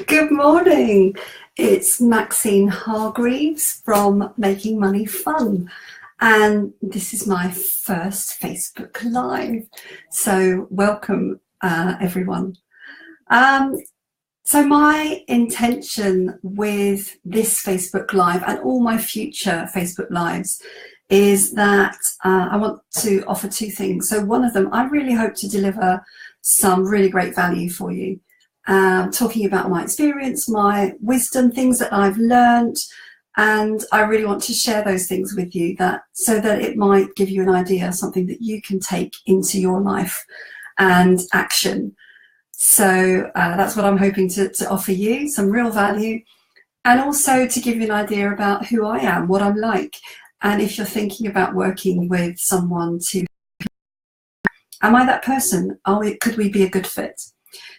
Good morning. It's Maxine Hargreaves from Making Money Fun, and this is my first Facebook Live. So welcome, everyone. So my intention with this Facebook Live and all my future Facebook Lives is that I want to offer two things. So one of them, I really hope to deliver some really great value for you. Talking about my experience, my wisdom, things that I've learned, and I really want to share those things with you so that it might give you an idea, something that you can take into your life and action. So that's what I'm hoping to offer you, some real value, and also to give you an idea about who I am, what I'm like, and if you're thinking about working with someone am I that person? Could we be a good fit?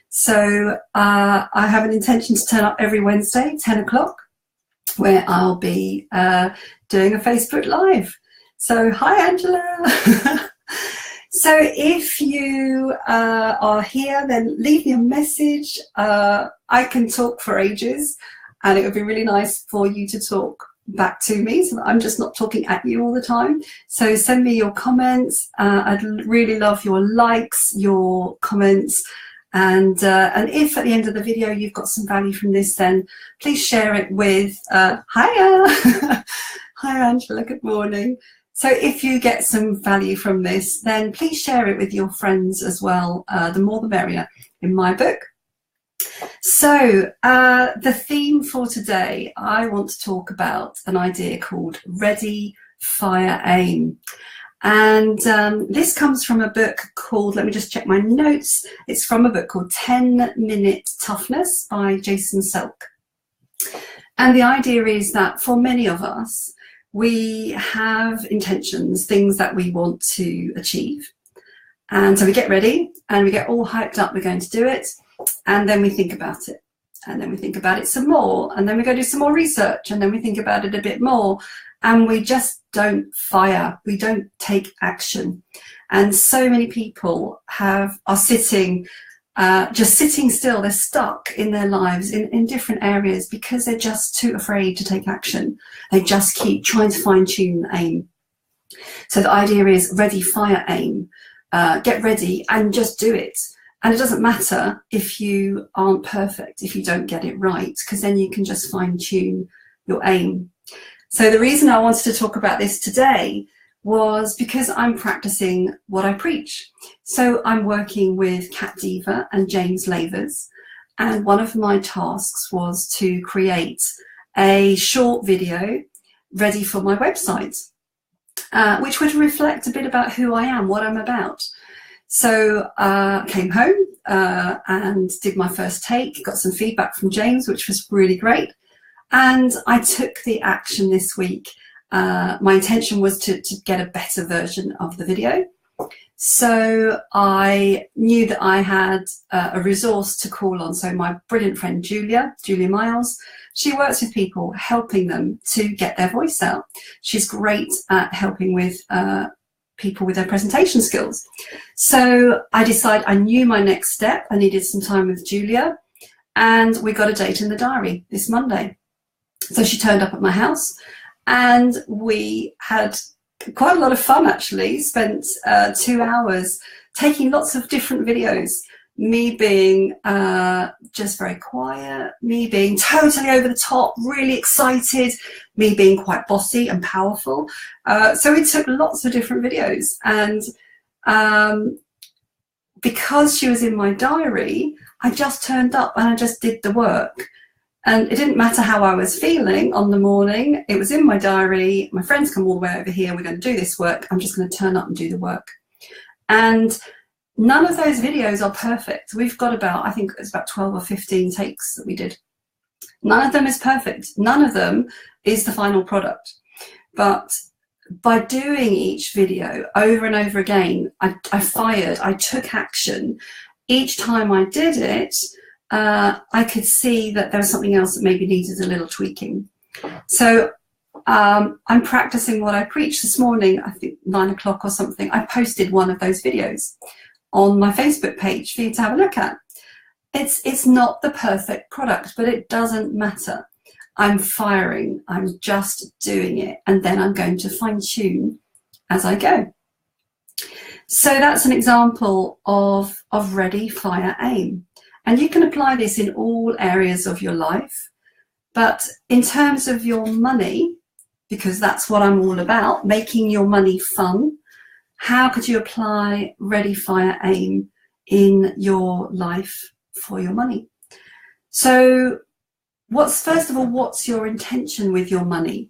So I have an intention to turn up every Wednesday, 10 o'clock, where I'll be doing a Facebook Live. So hi, Angela. So if you are here, then leave me a message. I can talk for ages, and it would be really nice for you to talk back to me, so that I'm just not talking at you all the time. So send me your comments. I'd really love your likes, your comments. And if at the end of the video you've got some value from this, then please share it with, hiya, hi Angela, good morning. So if you get some value from this, then please share it with your friends as well. The more the merrier in my book. So the theme for today, I want to talk about an idea called Ready, Fire, Aim. And this comes from a book called, let me just check my notes, it's from a book called 10-Minute Toughness by Jason Selk. And the idea is that for many of us, we have intentions, things that we want to achieve. And so we get ready and we get all hyped up, we're going to do it, and then we think about it. And then we think about it some more, and then we go do some more research, and then we think about it a bit more. And we just don't fire, we don't take action. And so many people are sitting, just sitting still, they're stuck in their lives in different areas because they're just too afraid to take action. They just keep trying to fine tune the aim. So the idea is ready, fire, aim. Get ready and just do it. And it doesn't matter if you aren't perfect, if you don't get it right, because then you can just fine tune your aim. So the reason I wanted to talk about this today was because I'm practicing what I preach. So I'm working with Cat Diva and James Lavers, and one of my tasks was to create a short video ready for my website, which would reflect a bit about who I am, what I'm about. So I came home and did my first take, got some feedback from James, which was really great. And I took the action this week. My intention was to get a better version of the video. So I knew that I had a resource to call on. So my brilliant friend Julia Miles, she works with people, helping them to get their voice out. She's great at helping with people with their presentation skills. So I knew my next step. I needed some time with Julia, and we got a date in the diary this Monday. So she turned up at my house, and we had quite a lot of fun, actually. Spent 2 hours taking lots of different videos, me being just very quiet, me being totally over the top, really excited, me being quite bossy and powerful. So we took lots of different videos, and because she was in my diary, I just turned up and I just did the work. And it didn't matter how I was feeling on the morning. It was in my diary. My friends come all the way over here. We're going to do this work. I'm just going to turn up and do the work. And none of those videos are perfect. We've got I think it's about 12 or 15 takes that we did. None of them is perfect. None of them is the final product. But by doing each video over and over again, I took action. Each time I did it, I could see that there was something else that maybe needed a little tweaking. So I'm practicing what I preached this morning. I think 9 o'clock or something. I posted one of those videos on my Facebook page for you to have a look at. it's not the perfect product, but it doesn't matter. I'm firing, I'm just doing it, and then I'm going to fine tune as I go. So that's an example of ready, fire, aim. And you can apply this in all areas of your life. But in terms of your money, because that's what I'm all about, making your money fun, how could you apply ready, fire, aim in your life for your money? So first of all, what's your intention with your money?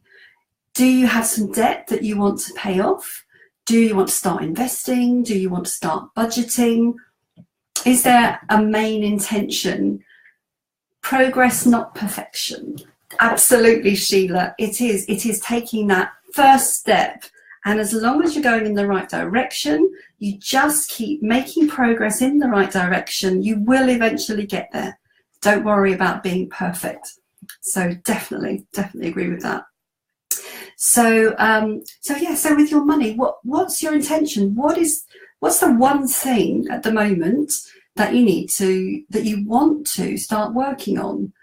Do you have some debt that you want to pay off? Do you want to start investing? Do you want to start budgeting? Is there a main intention? Progress, not perfection. Absolutely, Sheila. It is. It is taking that first step. And as long as you're going in the right direction, you just keep making progress in the right direction, you will eventually get there. Don't worry about being perfect. So definitely agree with that. So so with your money, what's your intention? What's the one thing at the moment that you want to start working on?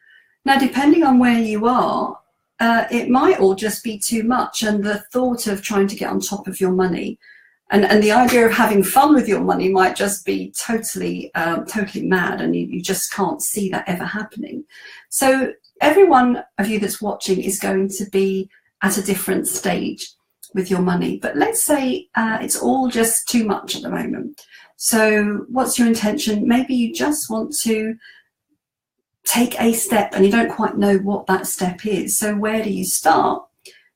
Now, depending on where you are, it might all just be too much, and the thought of trying to get on top of your money and the idea of having fun with your money might just be totally mad, and you just can't see that ever happening. So every one of you that's watching is going to be at a different stage with your money. But let's say it's all just too much at the moment. So what's your intention? Maybe you just want to take a step and you don't quite know what that step is. So where do you start?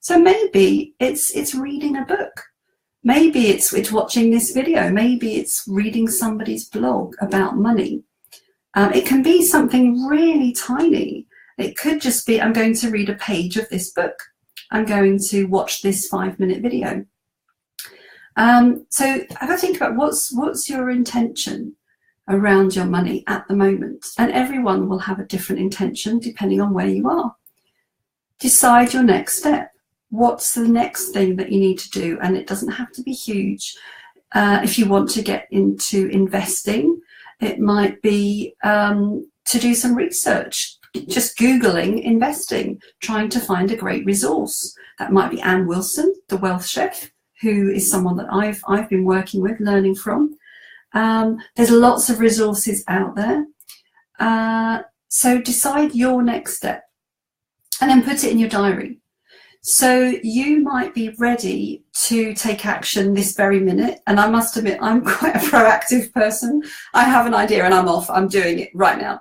So maybe it's reading a book. Maybe it's watching this video. Maybe it's reading somebody's blog about money. It can be something really tiny. It could just be, I'm going to read a page of this book. I'm going to watch this 5-minute video. So have a think about what's your intention around your money at the moment. And everyone will have a different intention depending on where you are. Decide your next step. What's the next thing that you need to do? And it doesn't have to be huge. If you want to get into investing, it might be to do some research. Just Googling investing, trying to find a great resource. That might be Ann Wilson, the Wealth Chef, who is someone that I've been working with, learning from. There's lots of resources out there. So decide your next step and then put it in your diary. So you might be ready to take action this very minute. And I must admit, I'm quite a proactive person. I have an idea and I'm off. I'm doing it right now.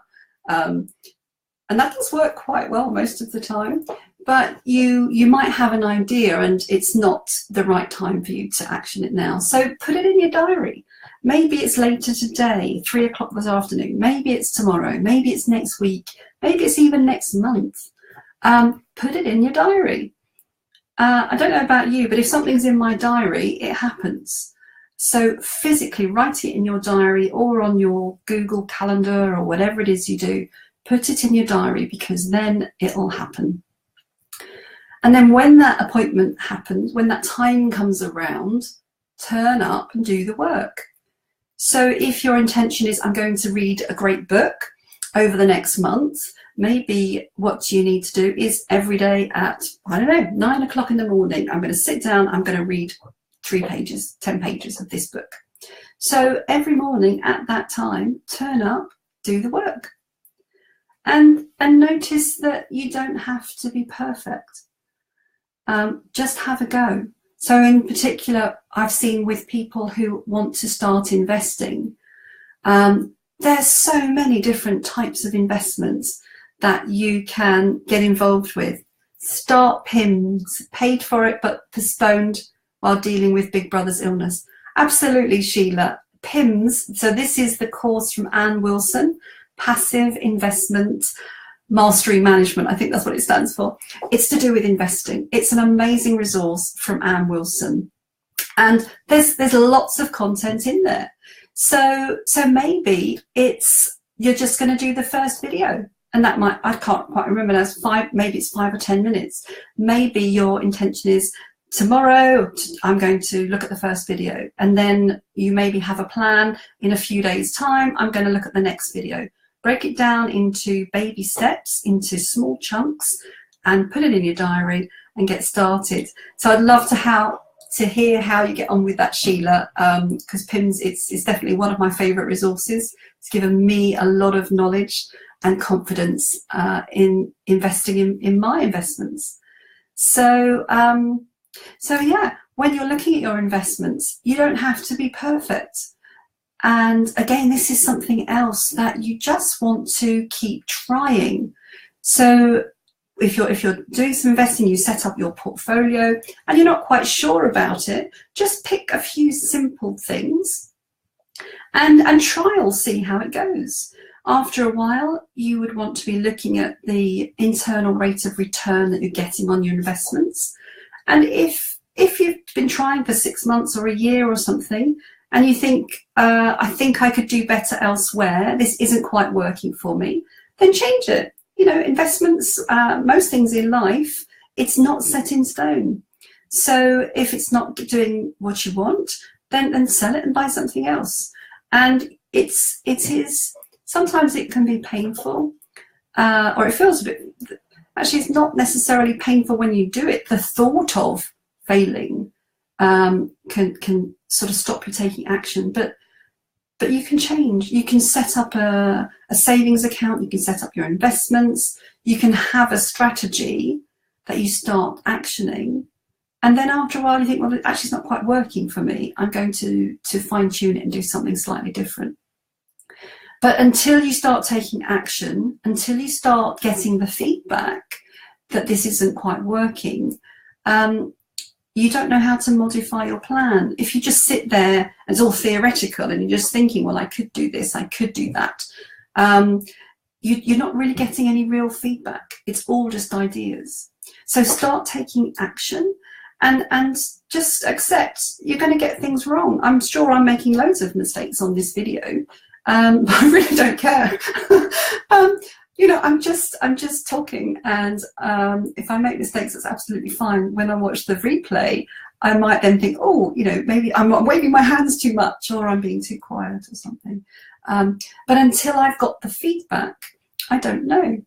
And that does work quite well most of the time. But you might have an idea and it's not the right time for you to action it now. So put it in your diary. Maybe it's later today, 3 o'clock this afternoon. Maybe it's tomorrow. Maybe it's next week. Maybe it's even next month. Put it in your diary. I don't know about you, but if something's in my diary, it happens. So physically write it in your diary or on your Google Calendar or whatever it is you do. Put it in your diary because then it'll happen. And then when that appointment happens, when that time comes around, turn up and do the work. So if your intention is, I'm going to read a great book over the next month, maybe what you need to do is every day at, 9 o'clock in the morning, I'm going to sit down, I'm going to read 3 pages, 10 pages of this book. So every morning at that time, turn up, do the work. And notice that you don't have to be perfect. Just have a go. So in particular, I've seen with people who want to start investing, there's so many different types of investments that you can get involved with. Start PIMS, paid for it but postponed while dealing with Big Brother's illness. Absolutely, Sheila. PIMS, so this is the course from Ann Wilson, Passive Investment Mastery Management. I think that's what it stands for. It's to do with investing. It's an amazing resource from Ann Wilson. And there's lots of content in there. So maybe you're just going to do the first video. And that might, I can't quite remember, that's maybe it's 5 or 10 minutes. Maybe your intention is tomorrow, I'm going to look at the first video. And then you maybe have a plan in a few days' time, I'm going to look at the next video. break it down into baby steps, into small chunks, and put it in your diary and get started. So I'd love to hear how you get on with that, Sheila, because PIMS, it's definitely one of my favourite resources. It's given me a lot of knowledge and confidence in investing in my investments. So yeah, when you're looking at your investments, you don't have to be perfect. And again, this is something else that you just want to keep trying. So if you're doing some investing, you set up your portfolio and you're not quite sure about it, just pick a few simple things and trial, see how it goes. After a while, you would want to be looking at the internal rate of return that you're getting on your investments. And if you've been trying for 6 months or a year or something, and you think, I think I could do better elsewhere, this isn't quite working for me, then change it. You know, investments, most things in life, it's not set in stone. So if it's not doing what you want, then sell it and buy something else. And it is, sometimes it can be painful, or it feels a bit, actually it's not necessarily painful when you do it. The thought of failing can sort of stop you taking action, but you can change. You can set up a savings account, you can set up your investments, you can have a strategy that you start actioning, and then after a while you think, well, actually it's not quite working for me, I'm going to fine tune it and do something slightly different. But until you start taking action, until you start getting the feedback that this isn't quite working, you don't know how to modify your plan. If you just sit there and it's all theoretical and you're just thinking, well, I could do this, I could do that, you're not really getting any real feedback. It's all just ideas. So start taking action and just accept you're going to get things wrong. I'm sure I'm making loads of mistakes on this video, but I really don't care. You know, I'm just talking, and if I make mistakes, that's absolutely fine. When I watch the replay, I might then think, oh, you know, maybe I'm waving my hands too much, or I'm being too quiet or something. But until I've got the feedback, I don't know.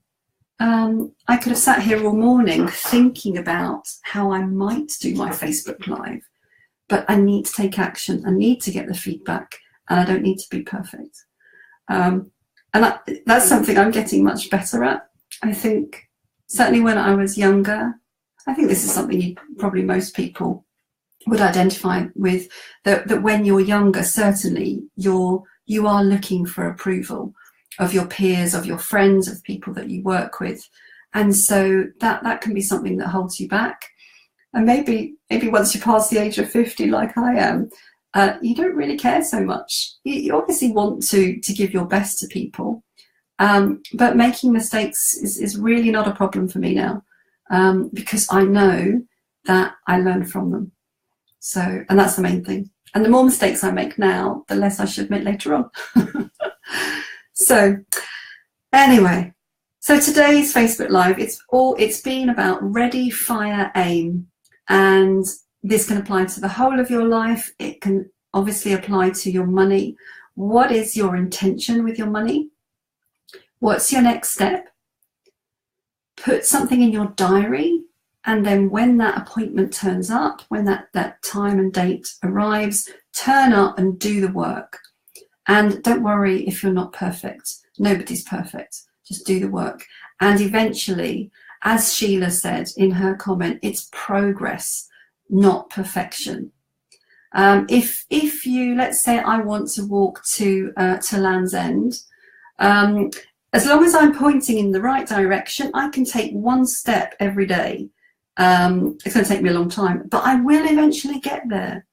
I could have sat here all morning thinking about how I might do my Facebook Live, but I need to take action. I need to get the feedback, and I don't need to be perfect. And that's something I'm getting much better at. I think certainly when I was younger, I think this is something probably most people would identify with, that when you're younger, certainly you are looking for approval of your peers, of your friends, of people that you work with. And so that can be something that holds you back. And maybe once you pass the age of 50, like I am, you don't really care so much. You obviously want to give your best to people, but making mistakes is really not a problem for me now, because I know that I learn from them. So, and that's the main thing. And the more mistakes I make now, the less I should make later on. So anyway, so today's Facebook Live, it's been about ready, fire, aim. And this can apply to the whole of your life. It can obviously apply to your money. What is your intention with your money? What's your next step? Put something in your diary, and then when that appointment turns up, when that time and date arrives, turn up and do the work. And don't worry if you're not perfect. Nobody's perfect. Just do the work. And eventually, as Sheila said in her comment, it's progress, not perfection. If you, let's say I want to walk to Land's End, as long as I'm pointing in the right direction, I can take one step every day. It's going to take me a long time, but I will eventually get there.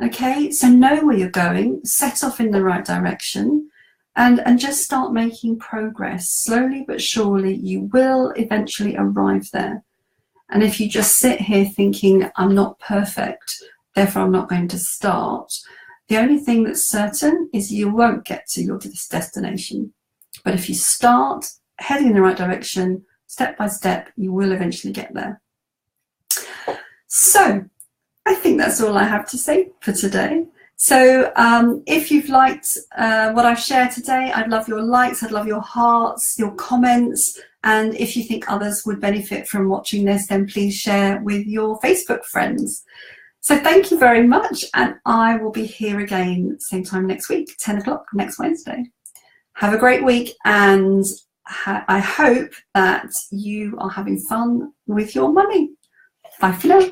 Okay, so know where you're going, set off in the right direction, and just start making progress. Slowly but surely, you will eventually arrive there. And if you just sit here thinking, I'm not perfect, therefore I'm not going to start, the only thing that's certain is you won't get to your destination. But if you start heading in the right direction, step by step, you will eventually get there. So I think that's all I have to say for today. So if you've liked what I've shared today, I'd love your likes, I'd love your hearts, your comments, and if you think others would benefit from watching this, then please share with your Facebook friends. So thank you very much, and I will be here again same time next week, 10 o'clock next Wednesday. Have a great week, and I hope that you are having fun with your money. Bye for now.